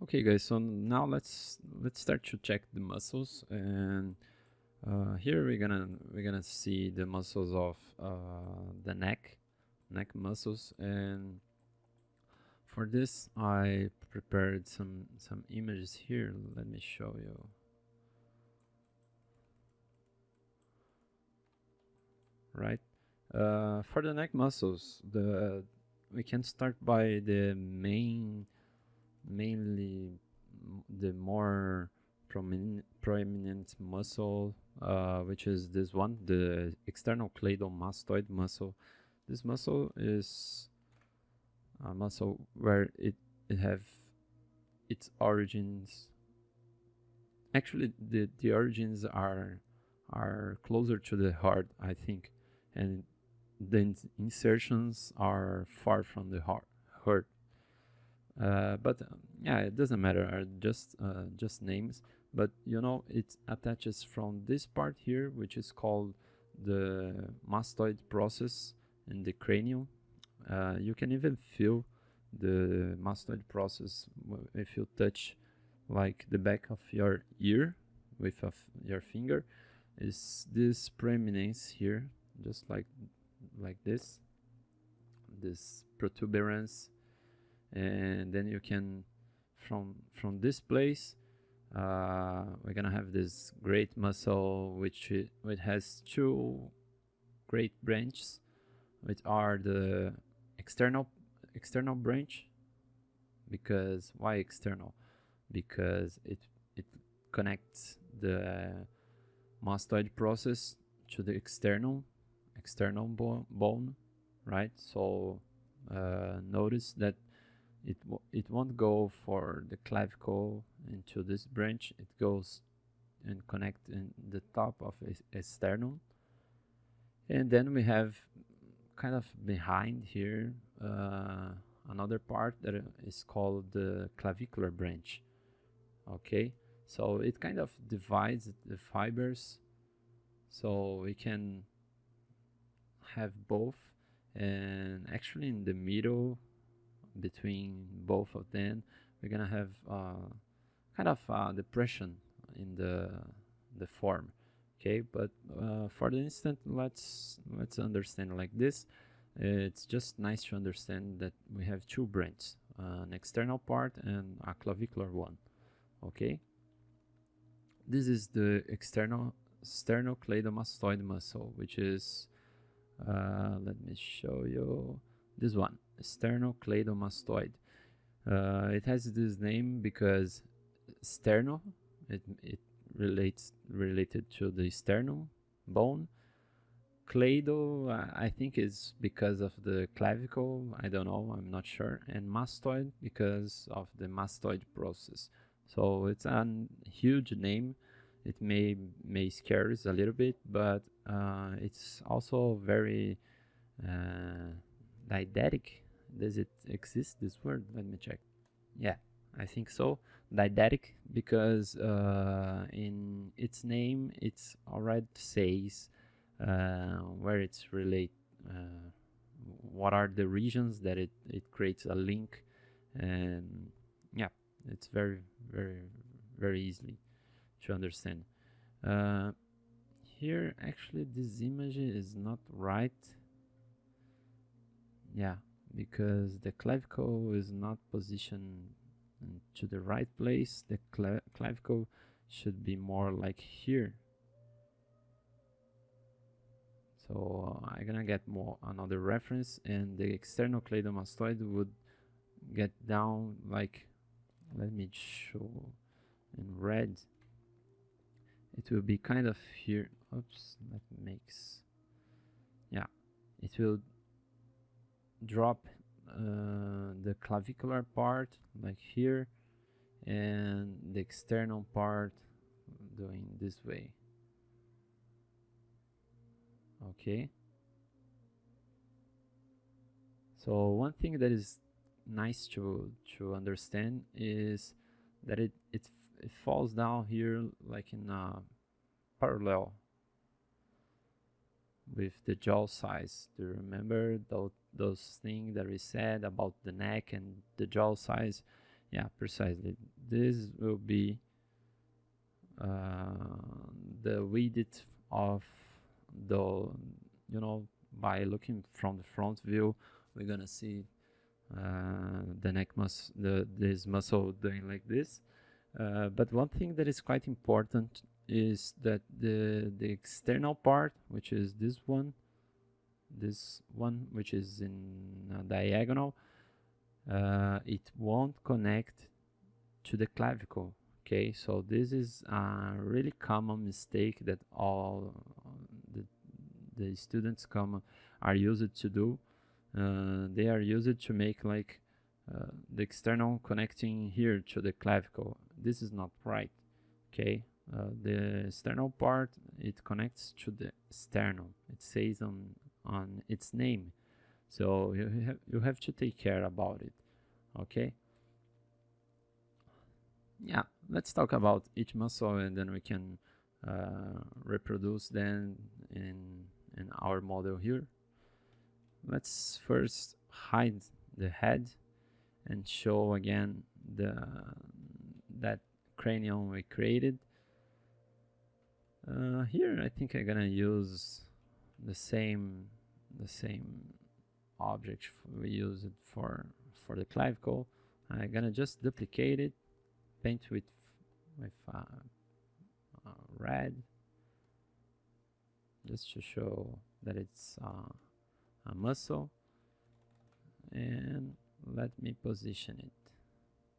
Okay, guys. So now let's start to check the muscles, and here we're gonna see the muscles of the neck muscles, and for this I prepared some images here. Let me show you. Right, for the neck muscles, we can start by the mainly the more prominent muscle, which is this one, the external cleidomastoid muscle. This muscle is a muscle where it have its origins. Actually, the origins are closer to the heart, I think, and the insertions are far from the heart. But yeah, it doesn't matter. Are just names. But you know, it attaches from this part here, which is called the mastoid process in the cranium. You can even feel the mastoid process if you touch like the back of your ear with your finger. Is this preeminence here, just like this protuberance, and then you can from this place we're gonna have this great muscle which has two great branches, which are the external external branch. Because why external? Because it connects the mastoid process to the external bone, right? So notice that it won't go for the clavicle into this branch. It goes and connect in the top of a sternum, and then we have kind of behind here another part that is called the clavicular branch. Okay, so it kind of divides the fibers, so we can have both, and actually in the middle between both of them we're gonna have kind of depression in the form. Okay, but for the instant let's understand like this. It's just nice to understand that we have two branches, an external part and a clavicular one. Okay, this is the external sternocleidomastoid muscle, which is let me show you this one, sternocleidomastoid. It has this name because sterno, it related to the sternum bone. Cleido, I think is because of the clavicle. I don't know. I'm not sure. And mastoid because of the mastoid process. So it's a huge name. It may scare us a little bit, but it's also very didactic. Does it exist, this word? Let me check. Yeah, I think so. Didactic because in its name it's already says where it's relate, what are the regions that it creates a link, and yeah, it's very easily to understand. Uh, Here actually this image is not right. Yeah, because the clavicle is not positioned to the right place. The clavicle should be more like here. So I'm gonna get more another reference, and the external cleidomastoid would get down like, let me show in red. It will be kind of here. Oops, that makes, yeah, it will drop the clavicular part like here, and the external part doing this way. Okay, so one thing that is nice to understand is that it falls down here like in a parallel with the jaw size. Do you remember those things that we said about the neck and the jaw size? Yeah, precisely. This will be the width of the, by looking from the front view, we're gonna see the neck muscle, this muscle doing like this. But one thing that is quite important is that the external part, which is this one which is in diagonal, it won't connect to the clavicle. Okay, so this is a really common mistake that all the students are used to do. They are used to make like the external connecting here to the clavicle. This is not right. Okay, the external part, it connects to the sternum. It says on its name, so you have to take care about it. Okay. Yeah, let's talk about each muscle and then we can reproduce them in our model here. Let's first hide the head and show again that cranium we created. Here I think I'm gonna use the same object we used for the clavicle. I'm gonna just duplicate it, paint with red, just to show that it's a muscle, and let me position it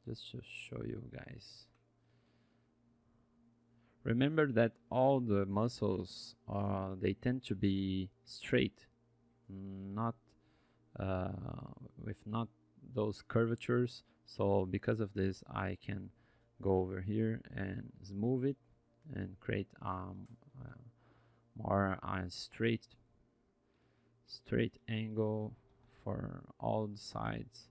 just to show you guys. Remember that all the muscles they tend to be straight, not with not those curvatures. So because of this, I can go over here and smooth it and create more straight angle for all the sides.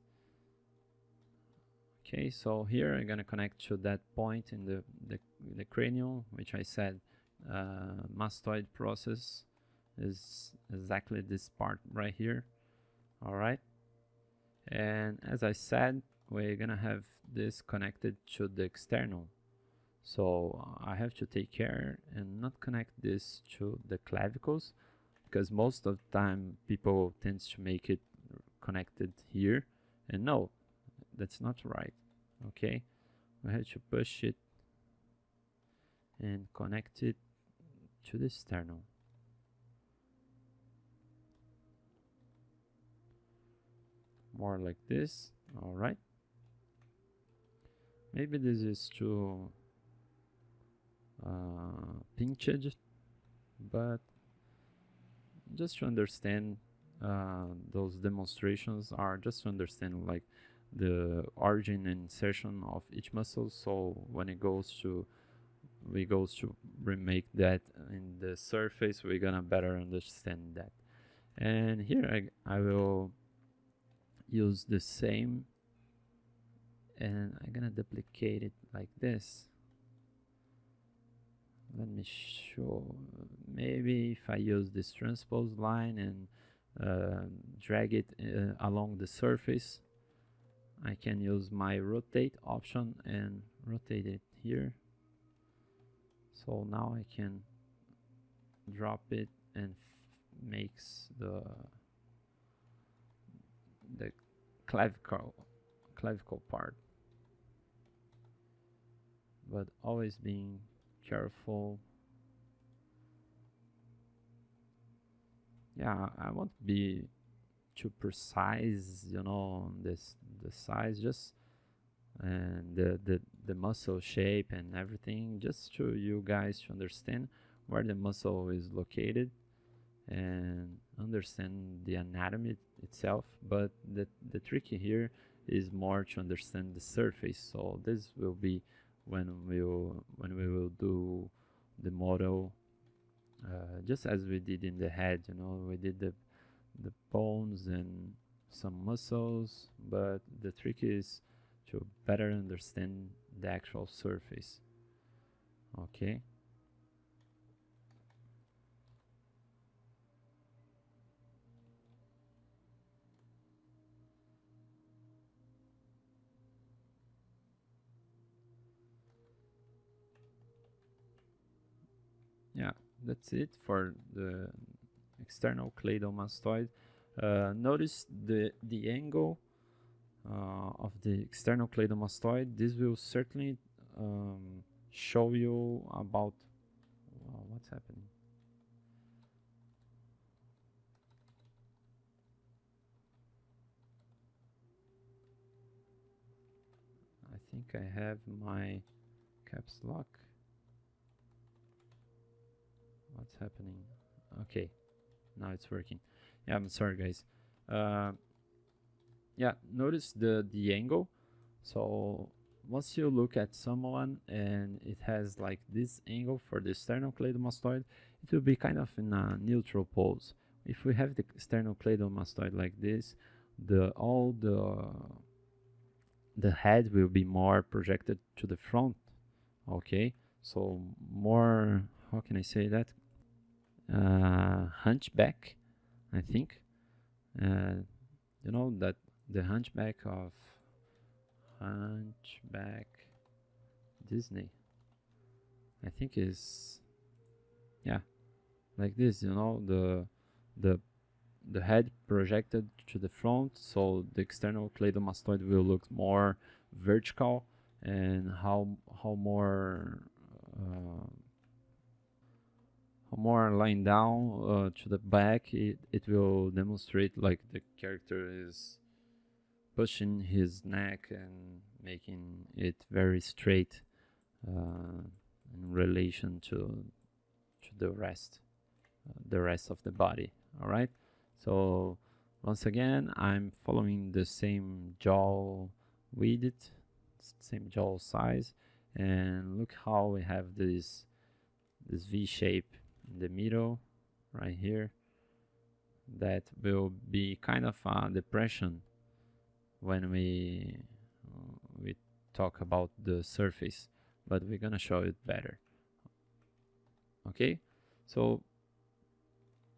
Okay, so here I'm gonna connect to that point in the cranium, which I said mastoid process is exactly this part right here. All right, and as I said, we're gonna have this connected to the external, so I have to take care and not connect this to the clavicles, because most of the time people tends to make it connected here, and no, that's not right. Okay, we have to push it and connect it to the sternum. More like this. All right, maybe this is too pinched, but just to understand, those demonstrations are just to understand like the origin and insertion of each muscle. So when it goes to remake that in the surface, we're gonna better understand that. And here I will use the same, and I'm gonna duplicate it like this. Let me show, maybe if I use this transpose line and drag it along the surface, I can use my rotate option and rotate it here. So now I can drop it and makes the clavicle part, but always being careful. Yeah, I won't be too precise, the size, just and the muscle shape and everything, just to you guys to understand where the muscle is located and understand the anatomy itself. But the trick here is more to understand the surface. So this will be when we will do the model, just as we did in the head. We did the bones and some muscles, but the trick is to better understand the actual surface. Okay. yeah, that's it for the external cladomastoid. Notice the angle of the external cladomastoid. This will certainly show you about what's happening. I think I have my caps lock. What's happening? Okay, now it's working. Yeah, I'm sorry, guys. Yeah, notice the angle. So once you look at someone and it has like this angle for the sternocleidomastoid, it will be kind of in a neutral pose. If we have the sternocleidomastoid like this, all the head will be more projected to the front. Okay, so more, how can I say that? Hunchback, I think. You know that the hunchback of Hunchback Disney, I think is, yeah, like this, you know, the the head projected to the front, so the external cladomastoid will look more vertical, and how more lying down to the back, it will demonstrate like the character is pushing his neck and making it very straight in relation to the rest of the body. All right. So once again, I'm following the same jaw width, same jaw size, and look how we have this V shape in the middle, right here. That will be kind of a depression when we talk about the surface, but we're gonna show it better. Okay, so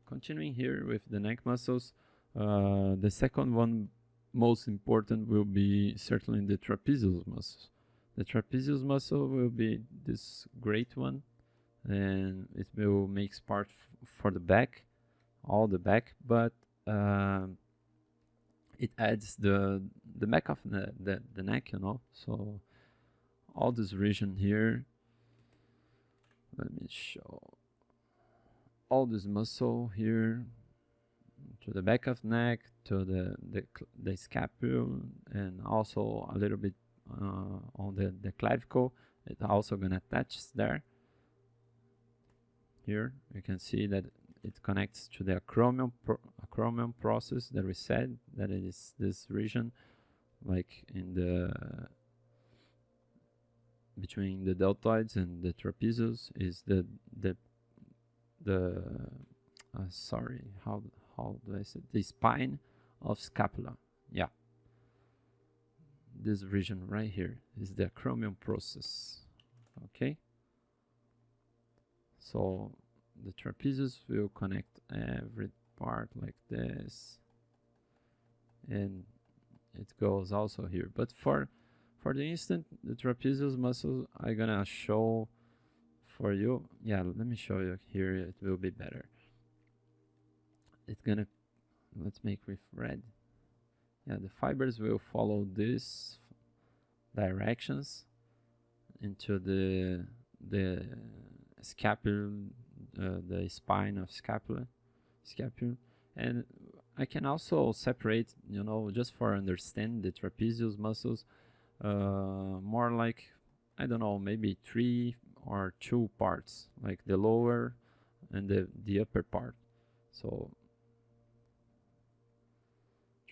continuing here with the neck muscles, the second one most important will be certainly the trapezius muscles. The trapezius muscle will be this great one, and it will make part for the back, all the back, but it adds the back of the neck, you know. So all this region here, let me show all this muscle here to the back of neck, to the scapula, and also a little bit on the clavicle. It's also gonna attach there. Here you can see that it connects to the acromion process that we said, that it is this region, like in the between the deltoids and the trapezius is the sorry, how do I say, the spine of scapula. Yeah, this region right here is the acromion process. Okay, so the trapezius will connect every part like this, and it goes also here. But for the instant, the trapezius muscle I'm gonna show for you. Yeah, let me show you here, it will be better. It's gonna, let's make with red. Yeah, the fibers will follow these directions into the scapula, the spine of scapula, and I can also separate, you know, just for understand the trapezius muscles, more like, I don't know, maybe 3 or 2 parts, like the lower and the upper part. So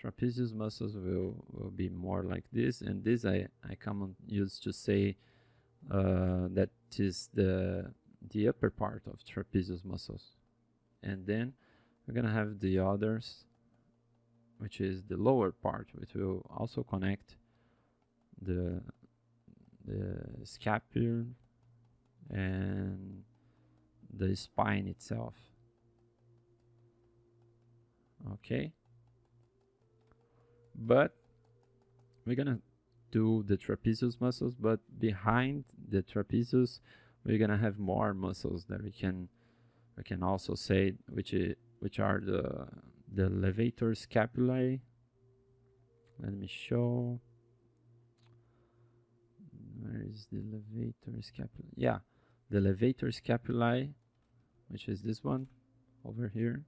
trapezius muscles will be more like this, and this I common use to say that is the upper part of trapezius muscles. And then we're gonna have the others, which is the lower part, which will also connect the scapula and the spine itself. Okay, but we're gonna do the trapezius muscles, but behind the trapezius we're gonna have more muscles that we can also say which are the levator scapulae. Let me show. Where is the levator scapula? Yeah, the levator scapulae, which is this one over here.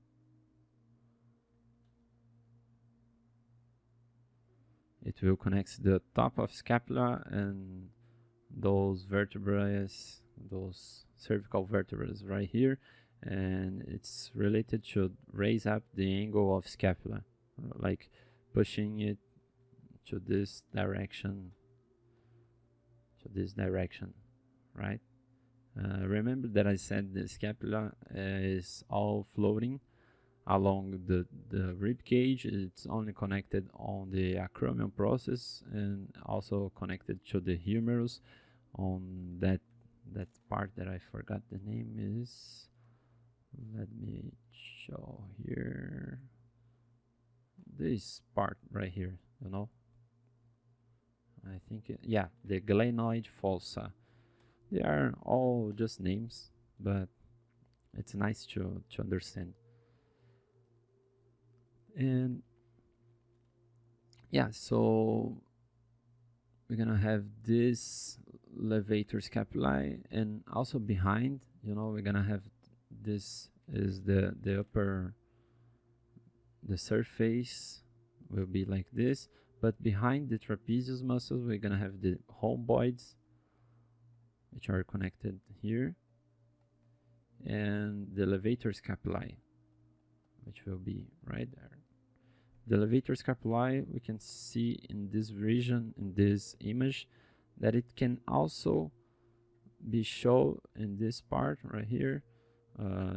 It will connect the top of scapula and those vertebrae, those cervical vertebrae right here, and it's related to raise up the angle of scapula, like pushing it to this direction, right? Remember that I said the scapula is all floating along the rib cage. It's only connected on the acromion process and also connected to the humerus on that part that I forgot the name is. Let me show here. This part right here, you know. I think, yeah, the glenoid fossa. They are all just names, but it's nice to understand. And yeah, so we're gonna have this levator scapulae, and also behind, you know, we're gonna have this is the upper, the surface will be like this, but behind the trapezius muscles we're gonna have the rhomboids, which are connected here, and the levator scapulae, which will be right there. The levator scapulae, we can see in this region, in this image, that it can also be shown in this part right here,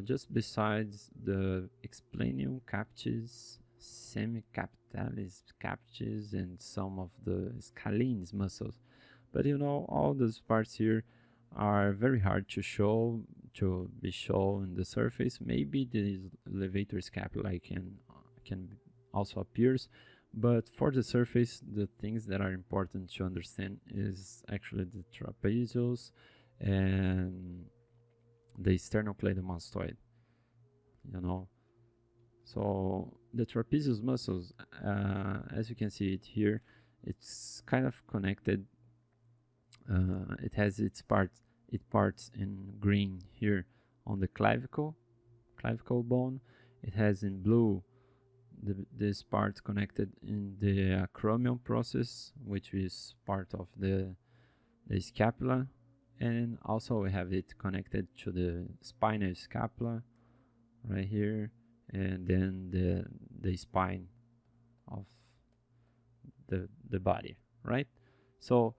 just besides the explanium capitis, semicapitalis capitis, and some of the scalenes muscles. But you know, all those parts here are very hard to show, to be shown in the surface. Maybe the levator scapulae can also appears, but for the surface, the things that are important to understand is actually the trapezius and the sternocleidomastoid, you know. So the trapezius muscles, as you can see it here, it's kind of connected. It has its parts in green here on the clavicle bone. It has in blue this part connected in the acromion process, which is part of the scapula, and also we have it connected to the spinal scapula right here, and then the spine of the body, right? So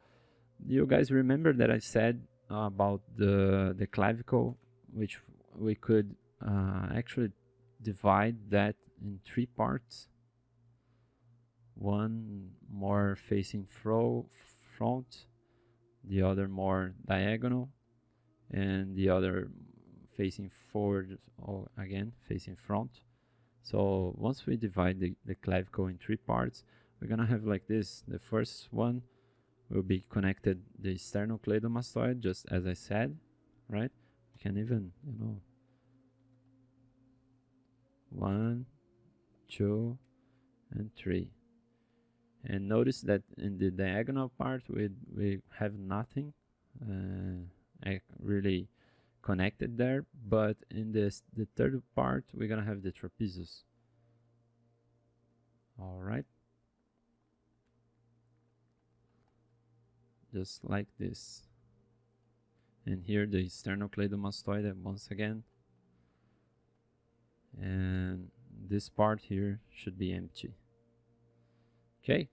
you guys remember that I said about the clavicle, which we could actually divide that in 3 parts. One more facing front, the other more diagonal, and the other facing forward, or again facing front. So once we divide the clavicle in 3 parts, we're gonna have like this. The first one will be connected the sternocleidomastoid, just as I said, right? You can even, you know, 1, 2, and 3. And notice that in the diagonal part we have nothing really connected there, but in the third part we're gonna have the trapezius. All right, just like this. And here the sternocleidomastoid once again, and this part here should be empty. Okay,